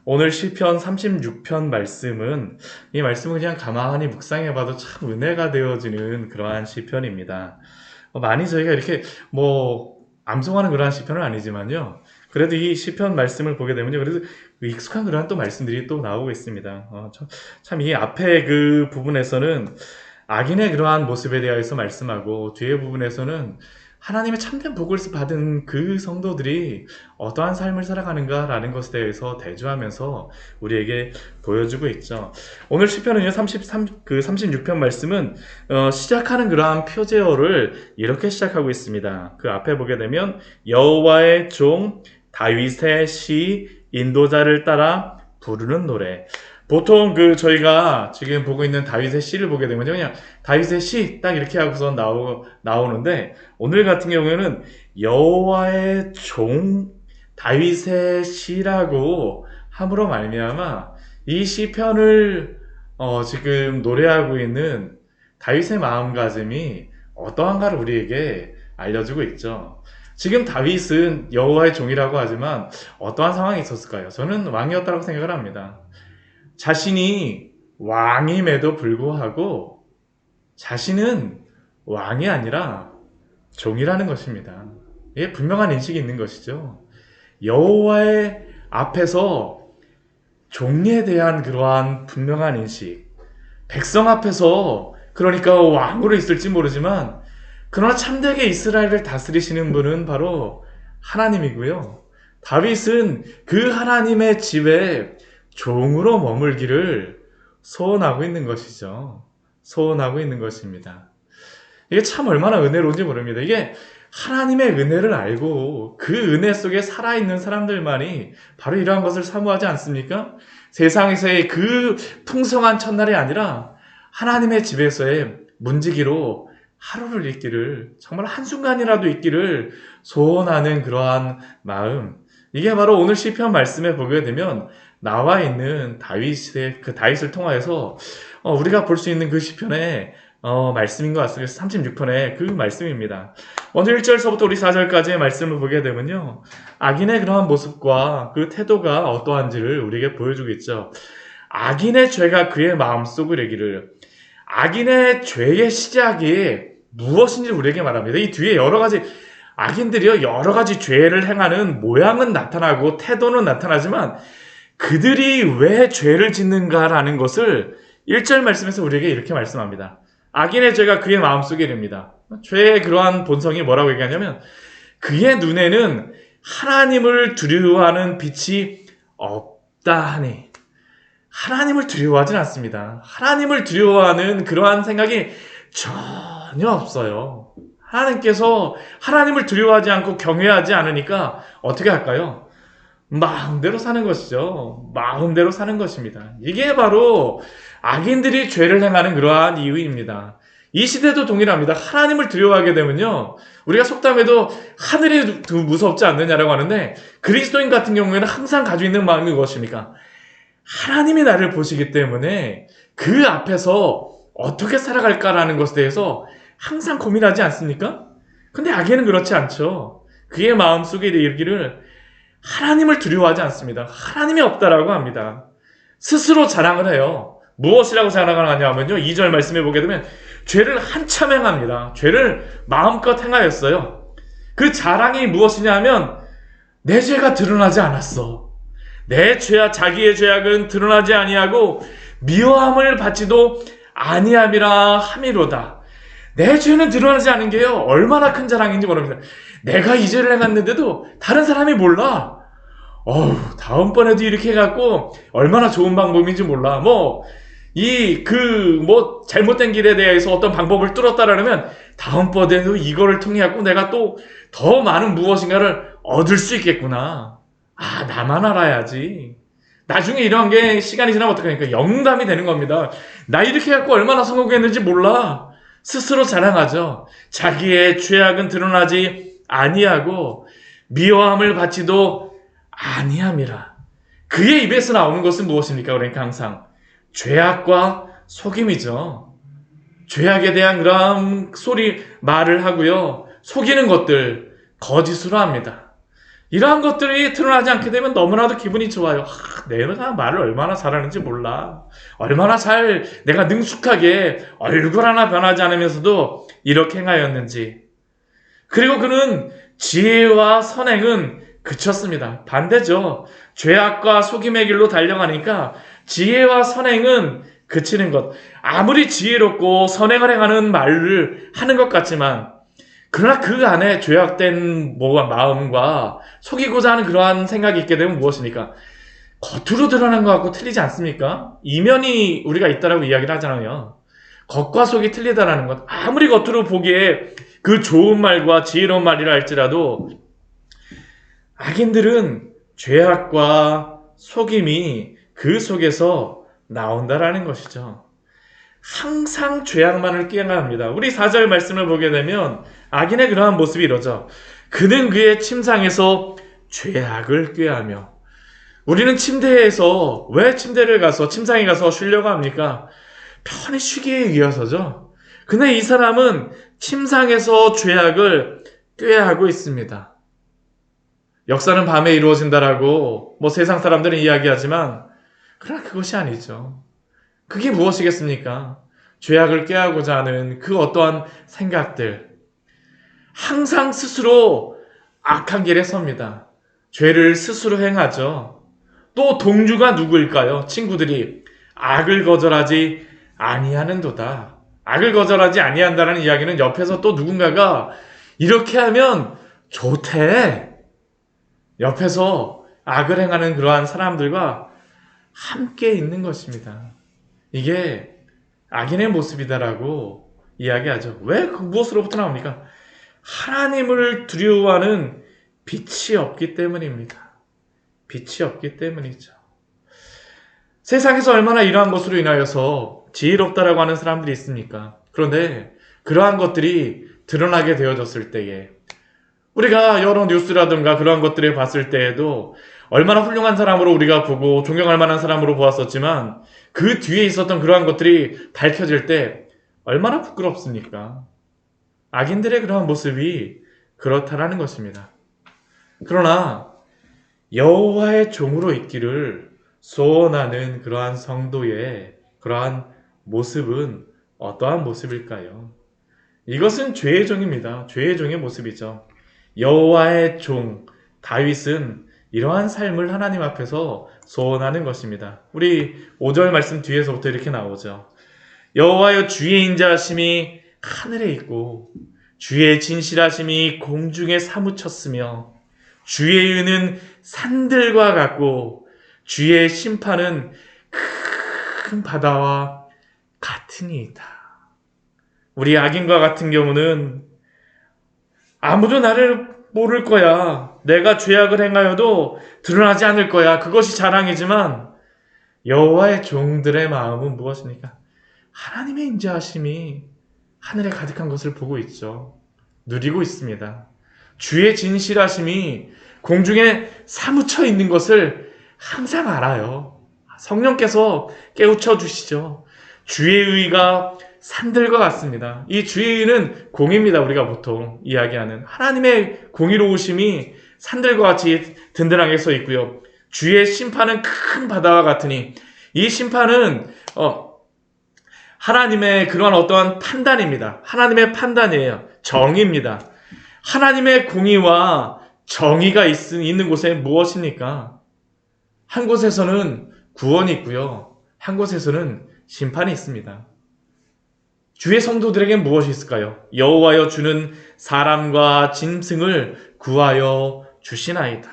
오늘 시편 36편 말씀은 이 말씀을 그냥 가만히 묵상해봐도 참 은혜가 되어지는 그러한 시편입니다. 많이 저희가 이렇게 암송하는 그러한 시편은 아니지만요. 그래도 이 시편 말씀을 보게 되면요. 그래도 익숙한 그러한 또 말씀들이 또 나오고 있습니다. 참 이 앞에 그 부분에서는 악인의 그러한 모습에 대해서 말씀하고 뒤에 부분에서는 하나님의 참된 복을 받은 그 성도들이 어떠한 삶을 살아가는가라는 것에 대해서 대조하면서 우리에게 보여주고 있죠. 오늘 시편은요, 36편 말씀은 시작하는 그러한 표제어를 이렇게 시작하고 있습니다. 그 앞에 보게 되면 여호와의 종 다윗의 시 인도자를 따라 부르는 노래. 보통 저희가 지금 보고 있는 다윗의 시를 보게 되면 그냥 다윗의 시 딱 이렇게 하고서 나오는데 오늘 같은 경우에는 여호와의 종 다윗의 시라고 함으로 말미암아 이 시편을 지금 노래하고 있는 다윗의 마음가짐이 어떠한가를 우리에게 알려주고 있죠. 지금 다윗은 여호와의 종이라고 하지만 어떠한 상황이 있었을까요? 저는 왕이었다고 생각을 합니다. 자신이 왕임에도 불구하고 자신은 왕이 아니라 종이라는 것입니다. 이게 분명한 인식이 있는 것이죠. 여호와의 앞에서 종에 대한 그러한 분명한 인식, 백성 앞에서 그러니까 왕으로 있을지 모르지만 그러나 참되게 이스라엘을 다스리시는 분은 바로 하나님이고요. 다윗은 그 하나님의 집에 종으로 머물기를 소원하고 있는 것이죠. 소원하고 있는 것입니다. 이게 참 얼마나 은혜로운지 모릅니다. 이게 하나님의 은혜를 알고 그 은혜 속에 살아있는 사람들만이 바로 이러한 것을 사모하지 않습니까? 세상에서의 그 풍성한 첫날이 아니라 하나님의 집에서의 문지기로 하루를 있기를, 정말 한순간이라도 있기를 소원하는 그러한 마음, 이게 바로 오늘 시편 말씀에 보게 되면 나와 있는 다윗을 통하여서 우리가 볼 수 있는 그 시편의 말씀인 것 같습니다. 36편의 그 말씀입니다. 먼저 1절서부터 우리 4절까지의 말씀을 보게 되면요, 악인의 그러한 모습과 그 태도가 어떠한지를 우리에게 보여주고 있죠. 악인의 죄가 그의 마음속을 이기를, 악인의 죄의 시작이 무엇인지 우리에게 말합니다. 이 뒤에 여러 가지 악인들이요, 여러 가지 죄를 행하는 모양은 나타나고 태도는 나타나지만 그들이 왜 죄를 짓는가라는 것을 1절 말씀에서 우리에게 이렇게 말씀합니다. 악인의 죄가 그의 마음속에 이릅니다. 죄의 그러한 본성이 뭐라고 얘기하냐면 그의 눈에는 하나님을 두려워하는 빛이 없다 하니, 하나님을 두려워하진 않습니다. 하나님을 두려워하는 그러한 생각이 전혀 없어요. 하나님께서 하나님을 두려워하지 않고 경외하지 않으니까 어떻게 할까요? 마음대로 사는 것이죠. 마음대로 사는 것입니다. 이게 바로 악인들이 죄를 행하는 그러한 이유입니다. 이 시대도 동일합니다. 하나님을 두려워하게 되면요, 우리가 속담에도 하늘이 무섭지 않느냐라고 하는데, 그리스도인 같은 경우에는 항상 가지고 있는 마음이 무엇입니까? 하나님이 나를 보시기 때문에 그 앞에서 어떻게 살아갈까라는 것에 대해서 항상 고민하지 않습니까? 근데 악인은 그렇지 않죠. 그의 마음속에 이르기를 하나님을 두려워하지 않습니다. 하나님이 없다라고 합니다. 스스로 자랑을 해요. 무엇이라고 자랑을 하냐면요, 2절 말씀해 보게 되면 죄를 한참 행합니다. 죄를 마음껏 행하였어요. 그 자랑이 무엇이냐 하면 내 죄가 드러나지 않았어. 내 죄와 자기의 죄악은 드러나지 아니하고 미워함을 받지도 아니함이라 함이로다. 내 죄는 드러나지 않은 게요, 얼마나 큰 자랑인지 모릅니다. 내가 이 죄를 행했는데도 다른 사람이 몰라. 다음번에도 이렇게 해갖고 얼마나 좋은 방법인지 몰라. 잘못된 길에 대해서 어떤 방법을 뚫었다라면 다음번에도 이거를 통해갖고 내가 또 더 많은 무엇인가를 얻을 수 있겠구나. 나만 알아야지. 나중에 이런 게 시간이 지나면 어떡하니까 영감이 되는 겁니다. 나 이렇게 해갖고 얼마나 성공했는지 몰라. 스스로 자랑하죠. 자기의 죄악은 드러나지 아니하고 미워함을 받지도 아니함이라. 그의 입에서 나오는 것은 무엇입니까? 그러니까 항상 죄악과 속임이죠. 죄악에 대한 그런 말을 하고요, 속이는 것들 거짓으로 합니다. 이러한 것들이 드러나지 않게 되면 너무나도 기분이 좋아요. 내가 말을 얼마나 잘하는지 몰라. 얼마나 잘 내가 능숙하게 얼굴 하나 변하지 않으면서도 이렇게 행하였는지. 그리고 그는 지혜와 선행은 그쳤습니다. 반대죠. 죄악과 속임의 길로 달려가니까 지혜와 선행은 그치는 것. 아무리 지혜롭고 선행을 행하는 말을 하는 것 같지만 그러나 그 안에 죄악된 마음과 속이고자 하는 그러한 생각이 있게 되면 무엇입니까? 겉으로 드러난 것 같고 틀리지 않습니까? 이면이 우리가 있다라고 이야기를 하잖아요. 겉과 속이 틀리다라는 것. 아무리 겉으로 보기에 그 좋은 말과 지혜로운 말이라 할지라도 악인들은 죄악과 속임이 그 속에서 나온다라는 것이죠. 항상 죄악만을 꾀합니다. 우리 4절 말씀을 보게 되면 악인의 그러한 모습이 이러죠. 그는 그의 침상에서 죄악을 꾀하며. 우리는 침대에서 왜 침대를 가서 침상에 가서 쉬려고 합니까? 편히 쉬기 위해서죠. 근데 이 사람은 침상에서 죄악을 꾀하고 있습니다. 역사는 밤에 이루어진다라고 세상 사람들은 이야기하지만 그러나 그것이 아니죠. 그게 무엇이겠습니까? 죄악을 꾀하고자 하는 그 어떠한 생각들. 항상 스스로 악한 길에 섭니다. 죄를 스스로 행하죠. 또 동주가 누구일까요? 친구들이 악을 거절하지 아니하는도다. 악을 거절하지 아니한다는 이야기는 옆에서 또 누군가가 이렇게 하면 좋대. 옆에서 악을 행하는 그러한 사람들과 함께 있는 것입니다. 이게 악인의 모습이다라고 이야기하죠. 왜 무엇으로부터 나옵니까? 하나님을 두려워하는 빛이 없기 때문입니다. 빛이 없기 때문이죠. 세상에서 얼마나 이러한 것으로 인하여서 지혜롭다라고 하는 사람들이 있습니까? 그런데 그러한 것들이 드러나게 되어졌을 때에 우리가 여러 뉴스라든가 그러한 것들을 봤을 때에도 얼마나 훌륭한 사람으로 우리가 보고 존경할 만한 사람으로 보았었지만 그 뒤에 있었던 그러한 것들이 밝혀질 때 얼마나 부끄럽습니까? 악인들의 그러한 모습이 그렇다라는 것입니다. 그러나 여호와의 종으로 있기를 소원하는 그러한 성도의 그러한 모습은 어떠한 모습일까요? 이것은 죄의 종입니다. 죄의 종의 모습이죠. 여호와의 종 다윗은 이러한 삶을 하나님 앞에서 소원하는 것입니다. 우리 5절 말씀 뒤에서부터 이렇게 나오죠. 여호와여 주의 인자하심이 하늘에 있고 주의 진실하심이 공중에 사무쳤으며 주의 의는 산들과 같고 주의 심판은 큰 바다와 같으니이다. 우리 악인과 같은 경우는 아무도 나를 모를 거야. 내가 죄악을 행하여도 드러나지 않을 거야. 그것이 자랑이지만 여호와의 종들의 마음은 무엇입니까? 하나님의 인자하심이 하늘에 가득한 것을 보고 있죠. 누리고 있습니다. 주의 진실하심이 공중에 사무쳐 있는 것을 항상 알아요. 성령께서 깨우쳐 주시죠. 주의 의가 산들과 같습니다. 이 주의 의는 공입니다. 우리가 보통 이야기하는 하나님의 공의로우심이 산들과 같이 든든하게 서 있고요. 주의 심판은 큰 바다와 같으니 이 심판은 하나님의 그러한 어떠한 판단입니다. 하나님의 판단이에요. 정의입니다. 하나님의 공의와 정의가 있는 곳에 무엇입니까? 한 곳에서는 구원이 있고요. 한 곳에서는 심판이 있습니다. 주의 성도들에겐 무엇이 있을까요? 여호와여 주는 사람과 짐승을 구하여 주시나이다.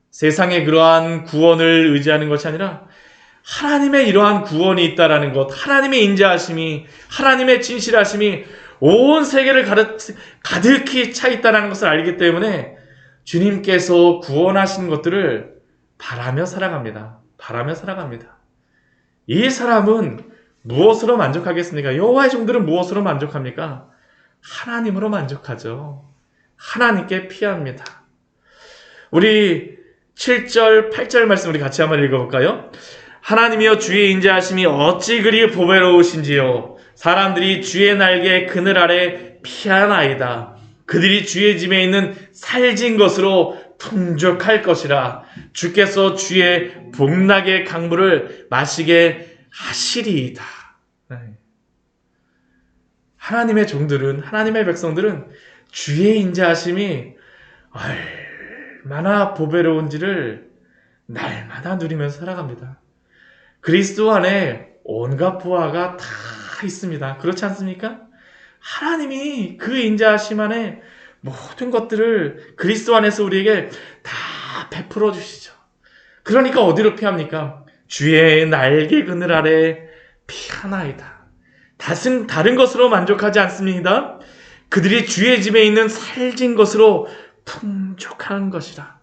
세상에 그러한 구원을 의지하는 것이 아니라 하나님의 이러한 구원이 있다라는 것, 하나님의 인자하심이, 하나님의 진실하심이 온 세계를 가득히 차 있다는 것을 알기 때문에 주님께서 구원하신 것들을 바라며 살아갑니다. 바라며 살아갑니다. 이 사람은 무엇으로 만족하겠습니까? 여호와의 종들은 무엇으로 만족합니까? 하나님으로 만족하죠. 하나님께 피합니다. 우리 7절, 8절 말씀 우리 같이 한번 읽어볼까요? 하나님이여 주의 인자하심이 어찌 그리 보배로우신지요. 사람들이 주의 날개 그늘 아래 피하나이다. 그들이 주의 집에 있는 살진 것으로 풍족할 것이라. 주께서 주의 복락의 강물을 마시게 하시리이다. 네. 하나님의 종들은, 하나님의 백성들은 주의 인자하심이 얼마나 보배로운지를 날마다 누리면서 살아갑니다. 그리스도 안에 온갖 보화가 다 있습니다. 그렇지 않습니까? 하나님이 그 인자하심 안에 모든 것들을 그리스도 안에서 우리에게 다 베풀어 주시죠. 그러니까 어디로 피합니까? 주의 날개 그늘 아래 피하나이다. 다른 것으로 만족하지 않습니다. 그들이 주의 집에 있는 살진 것으로 풍족한 것이라.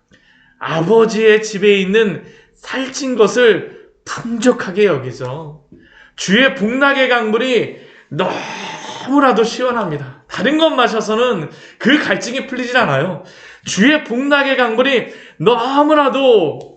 아버지의 집에 있는 살찐 것을 풍족하게 여기죠. 주의 복락의 강물이 너무나도 시원합니다. 다른 것 마셔서는 그 갈증이 풀리질 않아요. 주의 복락의 강물이 너무나도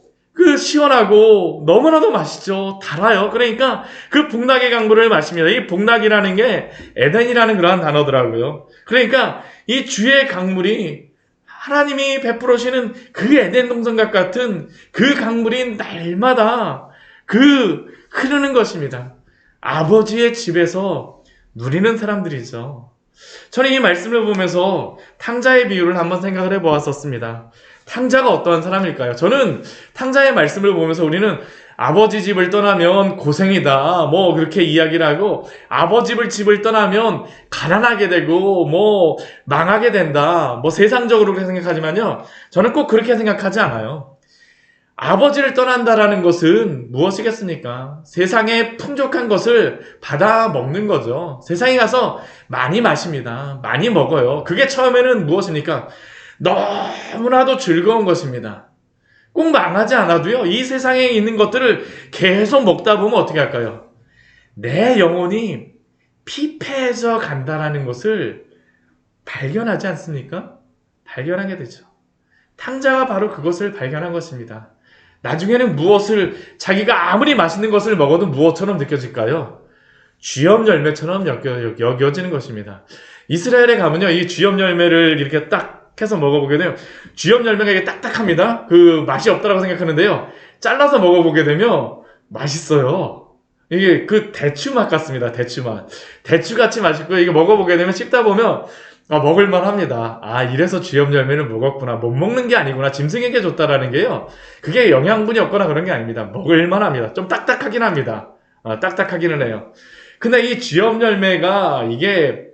시원하고 너무나도 맛있죠. 달아요. 그러니까 그 복락의 강물을 마십니다. 이 복락이라는 게 에덴이라는 그러한 단어더라고요. 그러니까 이 주의 강물이 하나님이 베풀어 주시는 그 에덴 동산과 같은 그 강물이 날마다 흐르는 것입니다. 아버지의 집에서 누리는 사람들이죠. 저는 이 말씀을 보면서 탕자의 비유를 한번 생각을 해보았었습니다. 탕자가 어떠한 사람일까요? 저는 탕자의 말씀을 보면서 우리는 아버지 집을 떠나면 고생이다, 그렇게 이야기를 하고, 아버지 집을 떠나면 가난하게 되고, 망하게 된다, 세상적으로 그렇게 생각하지만요, 저는 꼭 그렇게 생각하지 않아요. 아버지를 떠난다라는 것은 무엇이겠습니까? 세상의 풍족한 것을 받아 먹는 거죠. 세상에 가서 많이 마십니다. 많이 먹어요. 그게 처음에는 무엇입니까? 너무나도 즐거운 것입니다. 꼭 망하지 않아도요, 이 세상에 있는 것들을 계속 먹다 보면 어떻게 할까요? 내 영혼이 피폐해져 간다라는 것을 발견하지 않습니까? 발견하게 되죠. 탕자가 바로 그것을 발견한 것입니다. 나중에는 자기가 아무리 맛있는 것을 먹어도 무엇처럼 느껴질까요? 쥐염 열매처럼 여겨지는 것입니다. 이스라엘에 가면요, 이 쥐염 열매를 이렇게 딱 해서 먹어보게 되면, 쥐염 열매가 이게 딱딱합니다. 맛이 없다라고 생각하는데요, 잘라서 먹어보게 되면 맛있어요. 이게 대추 맛 같습니다. 대추 맛. 대추같이 맛있고요. 이게 먹어보게 되면 씹다 보면 먹을만 합니다. 이래서 쥐염 열매를 먹었구나. 못 먹는 게 아니구나. 짐승에게 줬다라는 게요, 그게 영양분이 없거나 그런 게 아닙니다. 먹을만 합니다. 좀 딱딱하긴 합니다. 딱딱하기는 해요. 근데 이 쥐염 열매가 이게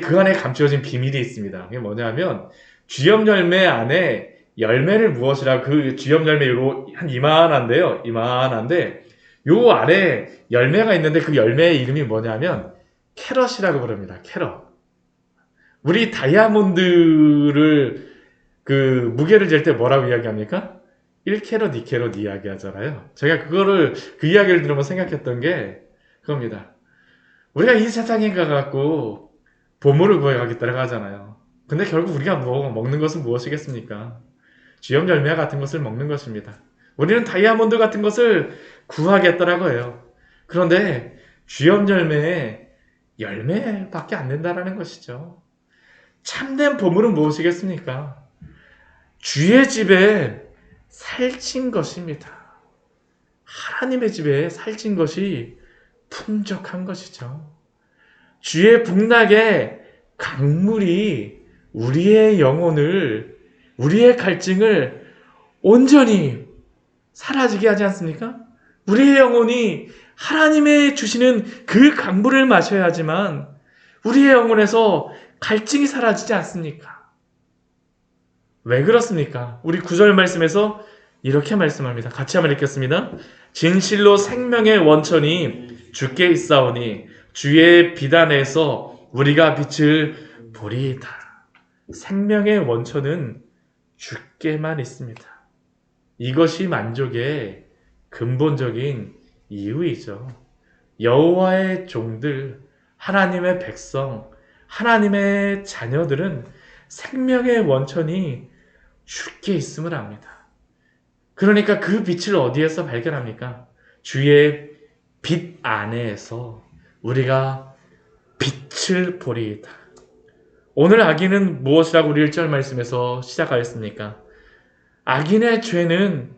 그 안에 감추어진 비밀이 있습니다. 그게 뭐냐면, 쥐염 열매 안에 열매를 무엇이라, 그 쥐염 열매 한 이만한데요. 이만한데, 요 아래 열매가 있는데 그 열매의 이름이 뭐냐면 캐럿이라고 부릅니다. 캐럿. 우리 다이아몬드를 무게를 잴 때 뭐라고 이야기합니까? 1캐럿, 2캐럿 이야기하잖아요. 제가 그 이야기를 들으면 생각했던 게 그겁니다. 우리가 이 세상에 가갖고 보물을 구해가겠다고 하잖아요. 근데 결국 우리가 먹는 것은 무엇이겠습니까? 쥐염 열매 같은 것을 먹는 것입니다. 우리는 다이아몬드 같은 것을 구하겠다라고 해요. 그런데 쥐염 열매에 열매밖에 안 된다라는 것이죠. 참된 보물은 무엇이겠습니까? 주의 집에 살찐 것입니다. 하나님의 집에 살찐 것이 풍족한 것이죠. 주의 복락의 강물이 우리의 영혼을, 우리의 갈증을 온전히 사라지게 하지 않습니까? 우리의 영혼이 하나님의 주시는 그 강물을 마셔야지만 우리의 영혼에서 갈증이 사라지지 않습니까? 왜 그렇습니까? 우리 9절 말씀에서 이렇게 말씀합니다. 같이 한번 읽겠습니다. 진실로 생명의 원천이 주께 있사오니 주의 비단에서 우리가 빛을 보리이다. 생명의 원천은 주께만 있습니다. 이것이 만족의 근본적인 이유이죠. 여호와의 종들, 하나님의 백성, 하나님의 자녀들은 생명의 원천이 주께 있음을 압니다. 그러니까 그 빛을 어디에서 발견합니까? 주의 빛 안에서 우리가 빛을 보리이다. 오늘 아기는 무엇이라고 우리 1절 말씀에서 시작하였습니까? 악인의 죄는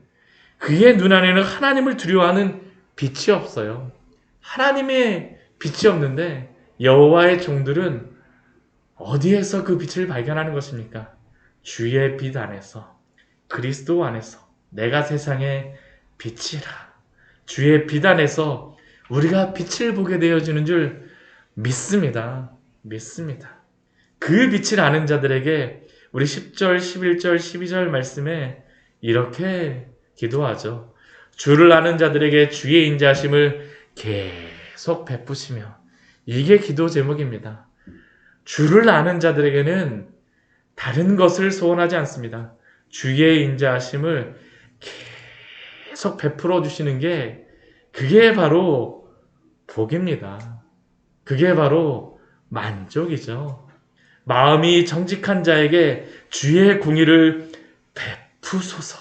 그의 눈 안에는 하나님을 두려워하는 빛이 없어요. 하나님의 빛이 없는데 여호와의 종들은 어디에서 그 빛을 발견하는 것입니까? 주의 빛 안에서, 그리스도 안에서 내가 세상의 빛이라. 주의 빛 안에서 우리가 빛을 보게 되어지는 줄 믿습니다. 믿습니다. 그 빛을 아는 자들에게 우리 10절, 11절, 12절 말씀에 이렇게 기도하죠. 주를 아는 자들에게 주의 인자하심을 계속 베푸시며. 이게 기도 제목입니다. 주를 아는 자들에게는 다른 것을 소원하지 않습니다. 주의 인자하심을 계속 베풀어 주시는 게 그게 바로 복입니다. 그게 바로 만족이죠. 마음이 정직한 자에게 주의 공의를 베푸소서.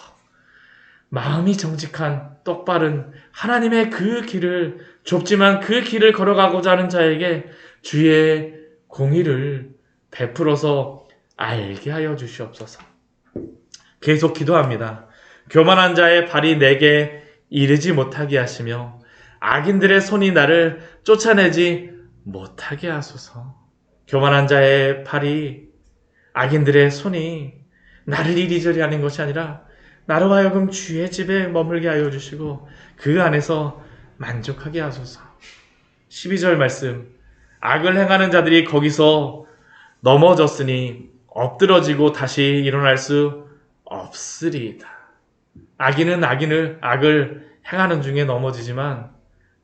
마음이 정직한 똑바른 하나님의 그 길을, 좁지만 그 길을 걸어가고자 하는 자에게 주의 공의를 베풀어서 알게 하여 주시옵소서. 계속 기도합니다. 교만한 자의 발이 내게 이르지 못하게 하시며 악인들의 손이 나를 쫓아내지 못하게 하소서. 교만한 자의 발이, 악인들의 손이 나를 이리저리 하는 것이 아니라 나로 하여금 주의 집에 머물게 하여 주시고 그 안에서 만족하게 하소서. 12절 말씀. 악을 행하는 자들이 거기서 넘어졌으니 엎드러지고 다시 일어날 수 없으리이다. 악인은 악을 행하는 중에 넘어지지만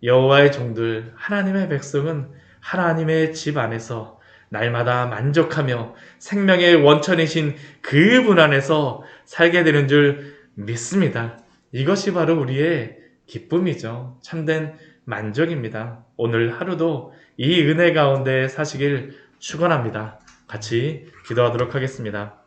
여호와의 종들, 하나님의 백성은 하나님의 집 안에서 날마다 만족하며 생명의 원천이신 그분 안에서 살게 되는 줄 믿습니다. 이것이 바로 우리의 기쁨이죠. 참된 만족입니다. 오늘 하루도 이 은혜 가운데 사시길 축원합니다. 같이 기도하도록 하겠습니다.